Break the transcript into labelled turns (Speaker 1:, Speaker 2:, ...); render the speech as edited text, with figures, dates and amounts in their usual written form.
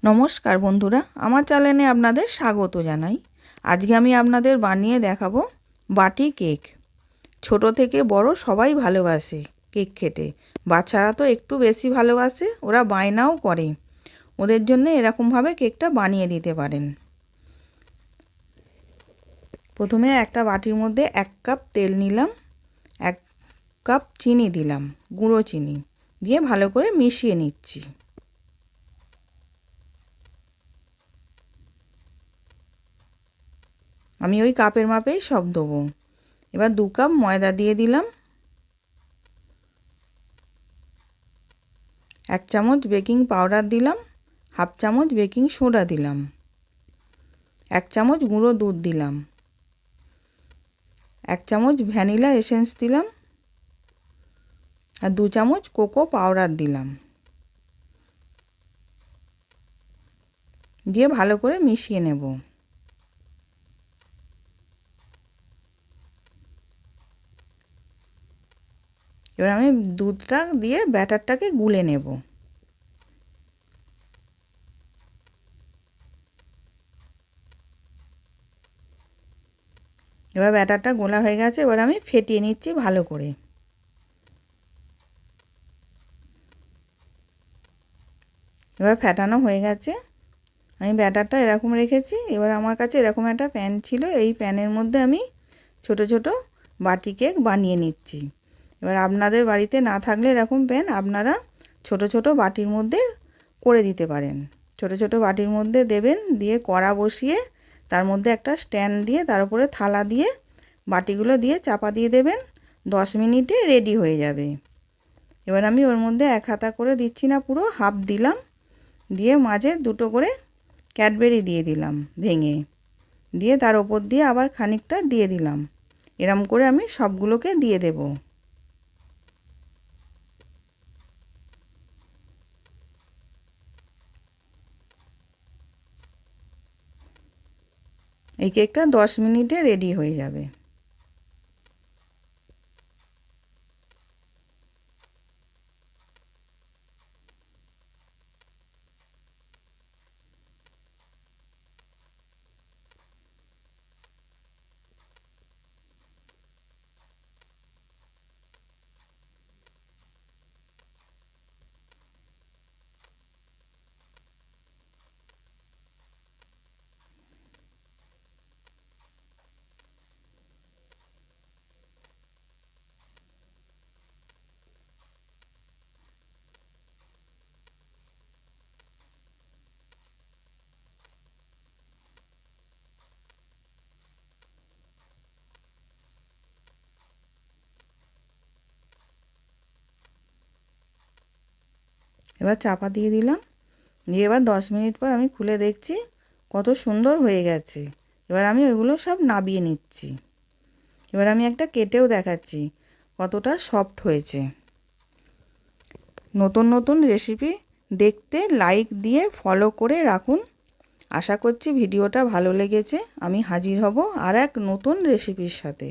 Speaker 1: নমস্কার বন্ধুরা, আমার চ্যানেলে আপনাদের স্বাগত জানাই। আজকে আমি আপনাদের বানিয়ে দেখাবো বাটি কেক। ছোট থেকে বড় সবাই ভালোবাসে কেক খেতে। বাচ্চারা তো একটু বেশি ভালোবাসে, ওরা বায়নাও করে। ওদের জন্য এরকমভাবে কেকটা বানিয়ে দিতে পারেন। প্রথমে একটা বাটির মধ্যে 1 কাপ তেল নিলাম, 1 কাপ চিনি দিলাম, গুঁড়ো চিনি দিয়ে ভালো করে মিশিয়ে নিচ্ছি। আমি ওই কাপের মাপেই সব দেবো। এবার 2 কাপ ময়দা দিয়ে দিলাম, 1 চামচ বেকিং পাউডার দিলাম, 1/2 চামচ বেকিং সোডা দিলাম, 1 চামচ গুঁড়ো দুধ দিলাম, 1 চামচ ভ্যানিলা এসেন্স দিলাম, আর 2 চামচ কোকো পাউডার দিলাম। দিয়ে ভালো করে মিশিয়ে নেব। এবার আমি দুধটা দিয়ে ব্যাটারটাকে গুলে নেব। এবার ব্যাটারটা গোলা হয়ে গেছে, এবার আমি ফেটিয়ে নিচ্ছি ভালো করে। এবার ফেটানো হয়ে গেছে। আমি ব্যাটারটা এরকম রেখেছি। এবার আমার কাছে এরকম একটা প্যান ছিল, এই প্যানের মধ্যে আমি ছোট ছোট বাটি কেক বানিয়ে নিচ্ছি। এবার আপনাদের বাড়িতে না থাকলে এরকম প্যান আপনারা ছোট ছোট বাটির মধ্যে করে দিতে পারেন। ছোট ছোট বাটির মধ্যে দেবেন, দিয়ে কড়া বসিয়ে তার মধ্যে একটা স্ট্যান্ড দিয়ে তার উপরে থালা দিয়ে বাটিগুলো দিয়ে চাপা দিয়ে দেবেন। 10 মিনিটে রেডি হয়ে যাবে। এবার আমি ওর মধ্যে 1 হাতা করে দিচ্ছি না, পুরো হাফ দিলাম, দিয়ে মাঝে 2টো করে ক্যাডবেরি দিয়ে দিলাম ভেঙে, দিয়ে তার ওপর দিয়ে আবার খানিকটা দিয়ে দিলাম। এরম করে আমি সবগুলোকে দিয়ে দেব। এই কেকটা 10 মিনিটে রেডি হয়ে যাবে। এবার চাপা দিয়ে দিলাম, দিয়ে এবার 10 মিনিট পর আমি খুলে দেখছি কত সুন্দর হয়ে গেছে। এবার আমি ওইগুলো সব নাবিয়ে নিচ্ছি। এবার আমি একটা কেটেও দেখাচ্ছি কতটা সফট হয়েছে। নতুন নতুন রেসিপি দেখতে লাইক দিয়ে ফলো করে রাখুন। আশা করছি ভিডিওটা ভালো লেগেছে। আমি হাজির হব আর এক নতুন রেসিপির সাথে।